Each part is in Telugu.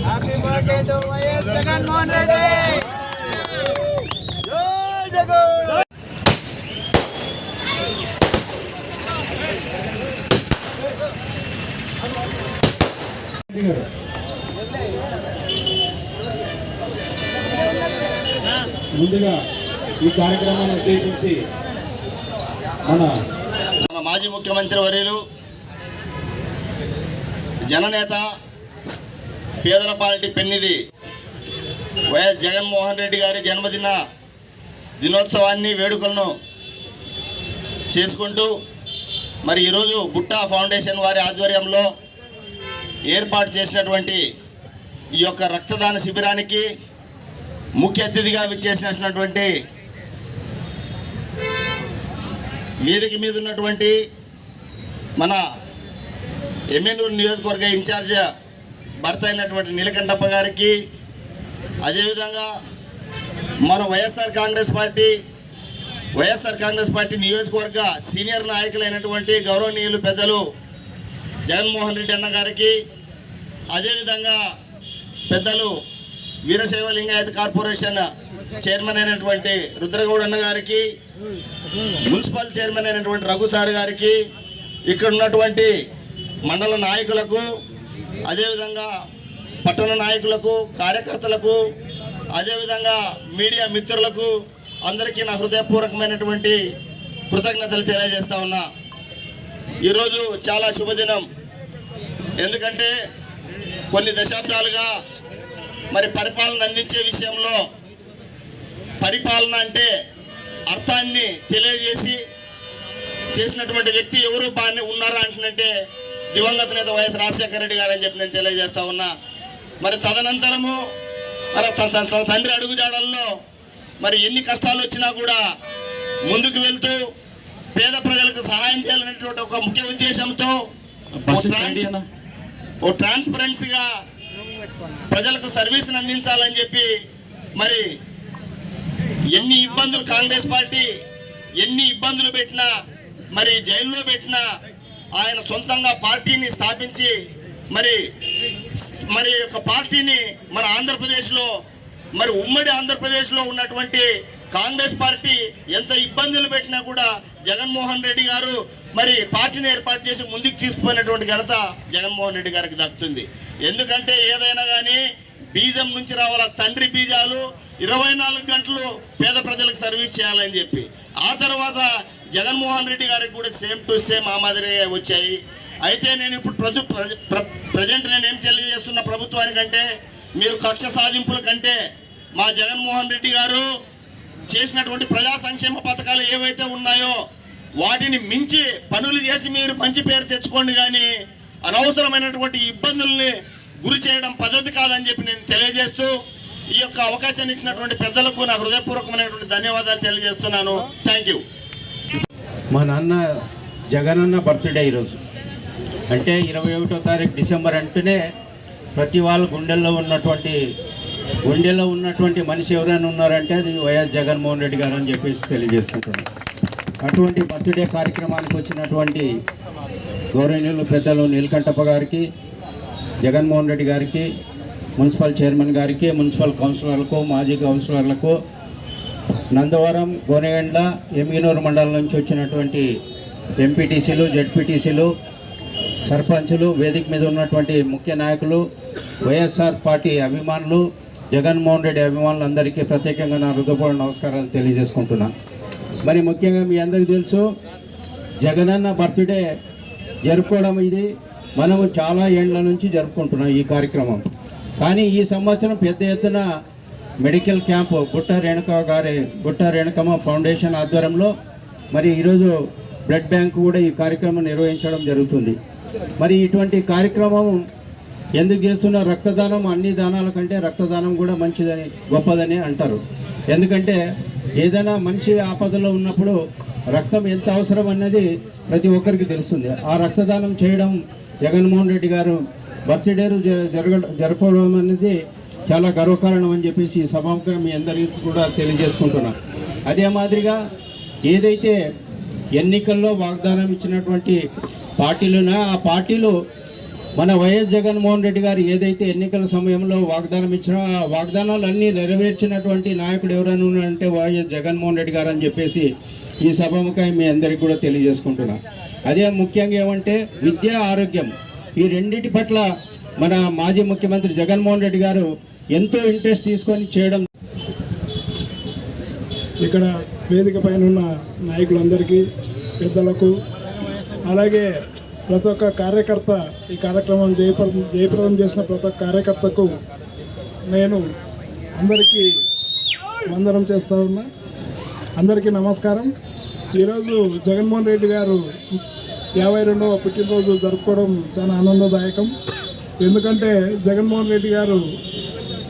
Happy birthday to YS Jaganmohan Reddy. జై జగన్. ముందుగా ఈ కార్యక్రమాన్ని ఉద్దేశించి మన మాజీ ముఖ్యమంత్రి వర్యులు జననేత పేదల పార్టీ పెన్నిధి వైఎస్ జగన్మోహన్ రెడ్డి గారి జన్మదిన దినోత్సవాన్ని వేడుకలను చేసుకుంటూ మరి ఈరోజు బుట్టా ఫౌండేషన్ వారి ఆధ్వర్యంలో ఏర్పాటు చేసినటువంటి ఈ యొక్క రక్తదాన శిబిరానికి ముఖ్య అతిథిగా విచ్చేసినటువంటి వేదిక మీద ఉన్నటువంటి మన ఎమ్మెనూరు నియోజకవర్గ ఇన్ఛార్జ్ భర్త అయినటువంటి నీలకంఠప్ప గారికి, అదేవిధంగా మన వైఎస్ఆర్ కాంగ్రెస్ పార్టీ నియోజకవర్గ సీనియర్ నాయకులైనటువంటి గౌరవనీయులు పెద్దలు జగన్మోహన్ రెడ్డి అన్న గారికి, అదేవిధంగా పెద్దలు వీరశైవ లింగాయత కార్పొరేషన్ చైర్మన్ అయినటువంటి రుద్రగౌడ్ అన్న గారికి, మున్సిపల్ చైర్మన్ అయినటువంటి రఘు సార్ గారికి, ఇక్కడ ఉన్నటువంటి మండల నాయకులకు, అదేవిధంగా పట్టణ నాయకులకు, కార్యకర్తలకు, అదేవిధంగా మీడియా మిత్రులకు అందరికీ నా హృదయపూర్వకమైనటువంటి కృతజ్ఞతలు తెలియజేస్తా ఉన్నా. ఈరోజు చాలా శుభదినం. ఎందుకంటే కొన్ని దశాబ్దాలుగా మరి పరిపాలన అందించే విషయంలో పరిపాలన అంటే అర్థాన్ని తెలియజేసి చేసినటువంటి వ్యక్తి ఎవరు బాగానే ఉన్నారా అంటున్నట్టే దివంగత నేత వైఎస్ రాజశేఖర రెడ్డి గారు అని చెప్పి నేను తెలియజేస్తా ఉన్నా. మరి తదనంతరము మరి తన తండ్రి అడుగుజాడల్లో మరి ఎన్ని కష్టాలు వచ్చినా కూడా ముందుకు వెళ్తూ పేద ప్రజలకు సహాయం చేయాలనేటువంటి ఒక ముఖ్య ఉద్దేశంతో ఓ ట్రాన్స్పరెన్సీగా ప్రజలకు సర్వీస్ని అందించాలని చెప్పి మరి ఎన్ని ఇబ్బందులు కాంగ్రెస్ పార్టీ ఎన్ని ఇబ్బందులు పెట్టినా మరి జైల్లో పెట్టినా ఆయన సొంతంగా పార్టీని స్థాపించి మరి ఒక పార్టీని మన ఆంధ్రప్రదేశ్లో మరి ఉమ్మడి ఆంధ్రప్రదేశ్లో ఉన్నటువంటి కాంగ్రెస్ పార్టీ ఎంత ఇబ్బందులు పెట్టినా కూడా జగన్మోహన్ రెడ్డి గారు మరి పార్టీని ఏర్పాటు చేసి ముందుకు తీసుకుపోయినటువంటి ఘనత జగన్మోహన్ రెడ్డి గారికి దక్కుతుంది. ఎందుకంటే ఏదైనా కానీ బీజం నుంచి రావాల తండ్రి బీజాలు 24 గంటలు పేద ప్రజలకు సర్వీస్ చేయాలని చెప్పి ఆ తర్వాత జగన్మోహన్ రెడ్డి గారికి కూడా సేమ్ టు సేమ్ ఆ మాదిరిగా వచ్చాయి. అయితే నేను ఇప్పుడు ప్రజెంట్ నేనేం తెలియజేస్తున్న ప్రభుత్వానికంటే మీరు కక్ష సాధింపుల కంటే మా జగన్మోహన్ రెడ్డి గారు చేసినటువంటి ప్రజా సంక్షేమ పథకాలు ఏవైతే ఉన్నాయో వాటిని మించి పనులు చేసి మీరు మంచి పేరు తెచ్చుకోండి, కానీ అనవసరమైనటువంటి ఇబ్బందుల్ని గురి చేయడం పద్ధతి కాదని చెప్పి నేను తెలియజేస్తూ ఈ యొక్క అవకాశాన్ని ఇచ్చినటువంటి పెద్దలకు నా హృదయపూర్వకమైనటువంటి ధన్యవాదాలు తెలియజేస్తున్నాను. Thank you. మా నాన్న జగనన్న బర్త్డే ఈరోజు అంటే 21వ తారీఖు డిసెంబర్ అంటేనే ప్రతి వాళ్ళ గుండెలో ఉన్నటువంటి మనిషి ఎవరైనా ఉన్నారంటే అది వైఎస్ జగన్మోహన్ రెడ్డి గారు అని చెప్పేసి తెలియజేసుకుంటున్నాను. అటువంటి బర్త్డే కార్యక్రమానికి వచ్చినటువంటి గౌరవనీయులు పెద్దలు నీలకంఠప్ప గారికి, జగన్మోహన్ రెడ్డి గారికి, మున్సిపల్ చైర్మన్ గారికి, మున్సిపల్ కౌన్సిలర్లకు, మాజీ కౌన్సిలర్లకు, నందవరం, గోనెగండ్ల, ఎమ్మిగనూరు మండలం నుంచి వచ్చినటువంటి ఎంపీటీసీలు, జెడ్పీటీసీలు, సర్పంచులు, వేదిక మీద ఉన్నటువంటి ముఖ్య నాయకులు, వైఎస్ఆర్ పార్టీ అభిమానులు, జగన్మోహన్ రెడ్డి అభిమానులు అందరికీ ప్రత్యేకంగా నా హృదయపూర్వక నమస్కారాలు తెలియజేసుకుంటున్నాను. మరి ముఖ్యంగా మీ అందరికీ తెలుసు జగనన్న బర్త్డే జరుపుకోవడం ఇది మనము చాలా ఏళ్ల నుంచి జరుపుకుంటున్నాం ఈ కార్యక్రమం. కానీ ఈ సంవత్సరం పెద్ద ఎత్తున మెడికల్ క్యాంపు బుట్ట రేణుకమ్మ ఫౌండేషన్ ఆధ్వర్యంలో మరి ఈరోజు బ్లడ్ బ్యాంక్ కూడా ఈ కార్యక్రమం నిర్వహించడం జరుగుతుంది. మరి ఇటువంటి కార్యక్రమం ఎందుకు చేస్తున్న రక్తదానం అన్ని దానాల కంటే రక్తదానం కూడా మంచిదని గొప్పదని అంటారు. ఎందుకంటే ఏదైనా మనిషి ఆపదలో ఉన్నప్పుడు రక్తం ఎంత అవసరం అన్నది ప్రతి ఒక్కరికి తెలుస్తుంది. ఆ రక్తదానం చేయడం జగన్మోహన్ రెడ్డి గారు బర్త్డే జరపడం అనేది చాలా గర్వకారణం అని చెప్పేసి సభాముఖంగా మీ అందరికీ కూడా తెలియజేసుకుంటున్నాను. అదే మాదిరిగా ఏదైతే ఎన్నికల్లో వాగ్దానం ఇచ్చినటువంటి పార్టీలున్నా ఆ పార్టీలు మన వైఎస్ జగన్మోహన్ రెడ్డి గారు ఏదైతే ఎన్నికల సమయంలో వాగ్దానం ఇచ్చినా ఆ వాగ్దానాలు అన్నీ నెరవేర్చినటువంటి నాయకుడు ఎవరైనా ఉన్నారంటే వైఎస్ జగన్మోహన్ రెడ్డి గారు అని చెప్పేసి ఈ సభముఖై మీ అందరికీ కూడా తెలియజేసుకుంటున్నా. అదే ముఖ్యంగా ఏమంటే విద్య, ఆరోగ్యం ఈ రెండింటి పట్ల మన మాజీ ముఖ్యమంత్రి జగన్మోహన్ రెడ్డి గారు ఎంతో ఇంట్రెస్ట్ తీసుకొని చేయడం. ఇక్కడ వేదిక పైన ఉన్న నాయకులందరికీ, పెద్దలకు, అలాగే ప్రతి ఒక్క కార్యకర్త, ఈ కార్యక్రమం జయప్రదం చేసిన ప్రతి ఒక్క కార్యకర్తకు నేను అందరికీ వందనం చేస్తూ ఉన్నా. అందరికీ నమస్కారం. ఈరోజు జగన్మోహన్ రెడ్డి గారు 52వ పుట్టినరోజు జరుపుకోవడం చాలా ఆనందదాయకం. ఎందుకంటే జగన్మోహన్ రెడ్డి గారు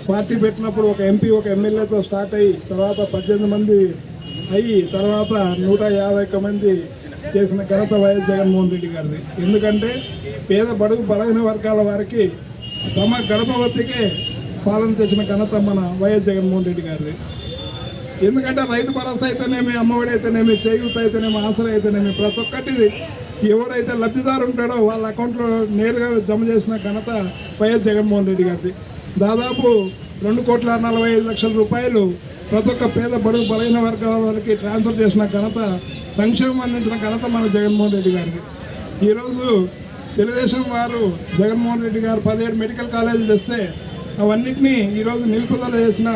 పార్టీ పెట్టినప్పుడు ఒక ఎంపీ, ఒక ఎమ్మెల్యేతో స్టార్ట్ అయ్యి తర్వాత 18 మంది అయ్యి తర్వాత 151 మంది చేసిన ఘనత వైఎస్ జగన్మోహన్ రెడ్డి గారిది. ఎందుకంటే పేద బడుగు బలహీన వర్గాల వారికి తమ గడప వద్దకే పాలన తెచ్చిన ఘనత మన వైఎస్ జగన్మోహన్ రెడ్డి గారిది. ఎందుకంటే రైతు భరోసా అయితేనేమి, అమ్మఒడి అయితేనేమి, చేయూత అయితేనేమి, ఆసరా అయితేనేమి, ప్రతి ఒక్కటి ఎవరైతే లబ్ధిదారు ఉంటాడో వాళ్ళ అకౌంట్లో నేరుగా జమ చేసిన ఘనత వైఎస్ జగన్మోహన్ రెడ్డి గారిది. దాదాపు 2,45,00,000 రూపాయలు ప్రతి ఒక్క పేద బడుగు బలహీన వర్గాల వారికి ట్రాన్స్ఫర్ చేసిన ఘనత, సంక్షేమం అందించిన ఘనత మన జగన్మోహన్ రెడ్డి గారిది. ఈరోజు తెలుగుదేశం వారు జగన్మోహన్ రెడ్డి గారు 17 మెడికల్ కాలేజీలు తెస్తే అవన్నిటినీ ఈరోజు నిలుపుదల చేసిన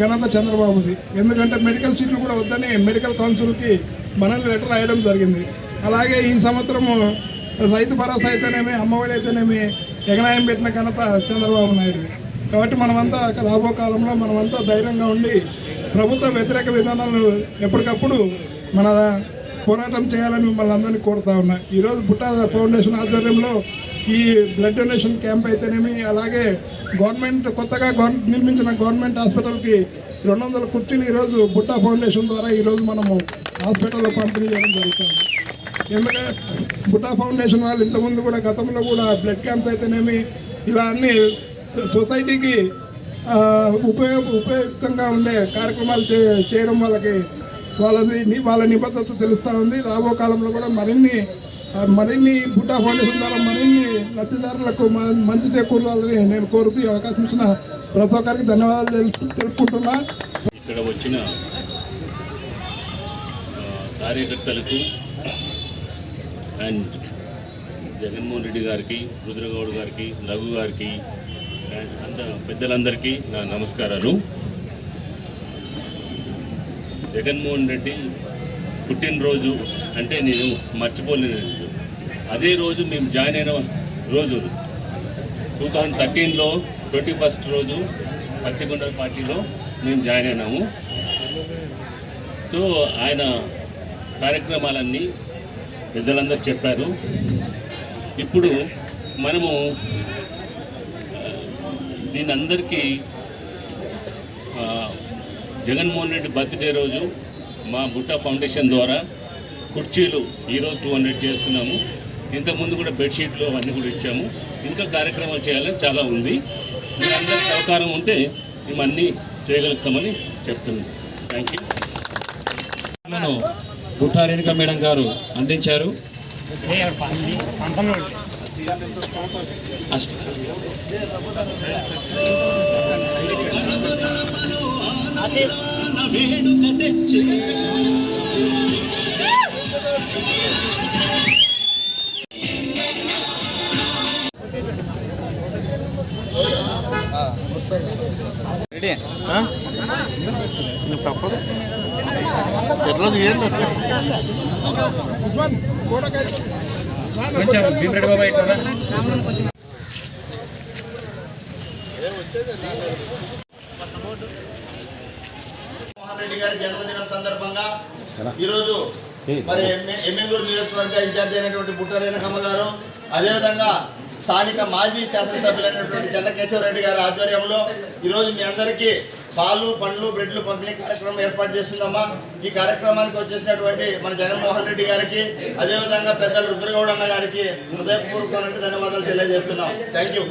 ఘనత చంద్రబాబుది. ఎందుకంటే మెడికల్ సీట్లు కూడా వద్దని మెడికల్ కౌన్సిల్కి మనల్ని లెటర్ రాయడం జరిగింది. అలాగే ఈ సంవత్సరము రైతు భరోసా అయితేనేమి, అమ్మఒడి అయితేనేమి ఎగనాయం పెట్టిన ఘనత చంద్రబాబు నాయుడుది. కాబట్టి మనమంతా రాబో కాలంలో మనమంతా ధైర్యంగా ఉండి ప్రభుత్వ వ్యతిరేక విధానాలను ఎప్పటికప్పుడు మన పోరాటం చేయాలని మిమ్మల్ని అందరినీ కోరుతా ఉన్నా. ఈరోజు బుట్టా ఫౌండేషన్ ఆధ్వర్యంలో ఈ బ్లడ్ డొనేషన్ క్యాంప్ అయితేనేమి, అలాగే గవర్నమెంట్ కొత్తగా నిర్మించిన గవర్నమెంట్ హాస్పిటల్కి 200 కుర్చీలు ఈరోజు బుట్టా ఫౌండేషన్ ద్వారా ఈరోజు మనము హాస్పిటల్లో పంపిణీ చేయడం జరుగుతుంది. ఎందుకంటే బుట్టా ఫౌండేషన్ వాళ్ళు ఇంతకుముందు కూడా గతంలో కూడా బ్లడ్ క్యాంప్స్ అయితేనేమి ఇలా అన్ని సొసైటీకి ఉపయుక్తంగా ఉండే కార్యక్రమాలు చేయడం వాళ్ళ నిబద్ధత తెలుస్తూ ఉంది. రాబో కాలంలో కూడా మరిన్ని బుట్టా ఫౌండేషన్ ద్వారా మరిన్ని లబ్ధిదారులకు మంచి చేకూరాలని నేను కోరుతూ ఈ అవకాశం ఇచ్చిన ప్రతి ఒక్కరికి ధన్యవాదాలు తెలుపుకుంటున్నా. ఇక్కడ వచ్చిన కార్యకర్తలకు అండ్ జగన్మోహన్ రెడ్డి గారికి, రుద్రగౌడ్ గారికి, రఘు గారికి అండ్ పెద్దలందరికీ నా నమస్కారాలు. జగన్మోహన్ రెడ్డి పుట్టినరోజు అంటే నేను మర్చిపోలేని రోజు. అదే రోజు మేము జాయిన్ అయిన రోజు 2013లో 21st రోజు పత్తికొండ పార్టీలో మేము జాయిన్ అయినాము. సో ఆయన కార్యక్రమాలన్నీ పెద్దలందరూ చెప్పారు. ఇప్పుడు మనము దీని అందరికీ జగన్మోహన్ రెడ్డి బర్త్డే రోజు మా బుట్టా ఫౌండేషన్ ద్వారా కుర్చీలు ఈరోజు 200 చేసుకున్నాము. ఇంతకుముందు కూడా బెడ్షీట్లు అవన్నీ కూడా ఇచ్చాము. ఇంకా కార్యక్రమాలు చేయాలని చాలా ఉంది. మీరందరికీ సహకారం ఉంటే మేమన్నీ చేయగలుగుతామని చెప్తున్నాం. Thank you. Butta Renuka madam గారు అందించారు. తప్పదు ఎట్లది ఏంటి మోహన్ రెడ్డి గారి జన్మదినం సందర్భంగా ఈరోజు మరి ఎమ్మెల్యూరు నియోజకవర్గ ఇన్ఛార్జి అయినటువంటి బుట్టా రేణుకమ్మ గారు, అదేవిధంగా స్థానిక మాజీ శాసనసభ్యులైనటువంటి చెన్నకేశవరెడ్డి గారి ఆధ్వర్యంలో ఈరోజు మీ అందరికీ పాలు, పండ్లు, బ్రెడ్లు పంపిణీ కార్యక్రమం ఏర్పాటు చేస్తుందమ్మా. ఈ కార్యక్రమానికి వచ్చేసినటువంటి మన జగన్మోహన్ రెడ్డి గారికి, అదేవిధంగా పెద్దలు రుద్రగౌడ్ అన్న గారికి హృదయపూర్వకమైన ధన్యవాదాలు తెలియజేస్తున్నాం. Thank you.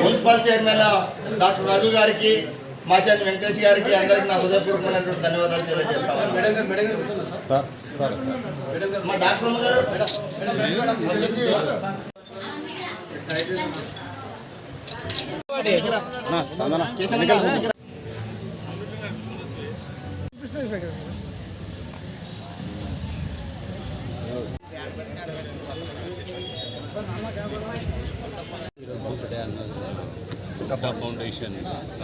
Municipal chairman doctor Raghu గారికి, మాచాని వెంకటేష్ గారికి అందరికి నా హృదయపూర్వకమైనటువంటి ధన్యవాదాలు తెలియజేస్తాను. మా డాక్టర్ అమ్మ గారు బుట్టా ఫౌండేషన్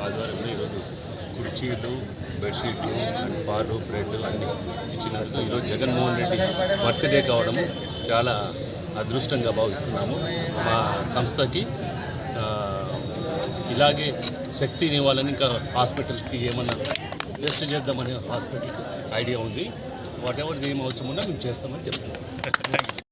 ఆధ్వర్యంలో ఈరోజు కుర్చీలు, బెడ్షీట్లు, పాలు, బ్రెడ్ అన్నీ ఇచ్చినందుకు ఈరోజు జగన్మోహన్ రెడ్డి బర్త్డే కావడం చాలా అదృష్టంగా భావిస్తున్నాము. మా సంస్థకి ఇలాగే శక్తిని ఇవ్వాలని ఇంకా హాస్పిటల్స్కి ఏమన్నా టెస్ట్ చేద్దామని హాస్పిటల్కి ఐడియా ఉంది. వాట్ ఎవర్ ఏం అవసరం ఉన్నా మేము చేస్తామని చెప్తున్నాం.